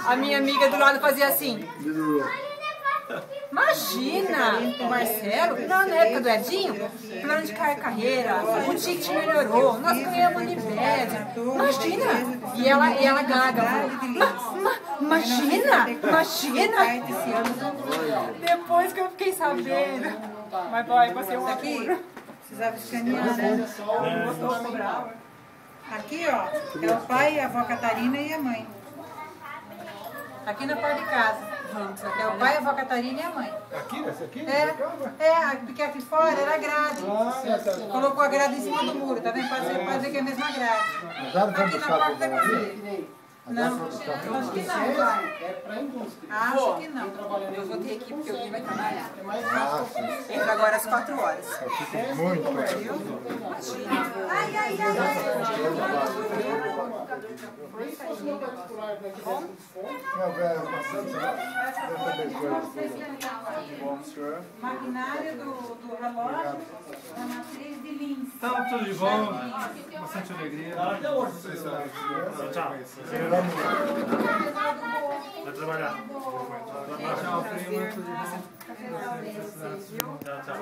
A minha amiga do lado fazia assim. Imagina, o Marcelo, na época do Edinho, plano de carreira, o ticket melhorou, nós ganhamos Unimed. Imagina! E ela gaga. Imagina! Depois que eu fiquei sabendo. Mas vai, você um aqui. Precisava escanear, né? Aqui, ó, é o pai, a avó Catarina e a mãe. Aqui na porta de casa, juntos. Aqui é o pai, a avó Catarina e a mãe. Aqui, nessa aqui? Porque aqui fora era grade. Colocou a grade em cima do muro, tá vendo? Pode ver que é a mesma grade. Aqui na porta da cozinha. Não, acho que não, pai. Acho que não. Eu vou ter aqui porque alguém vai trabalhar. Entra agora às 4 horas. Muito. Ai. Maquinário do relógio da matriz de Linz. Então, tudo de bom, bastante alegria. Tchau. Vai trabalhar. Tchau, prima, tudo de bom. Tchau.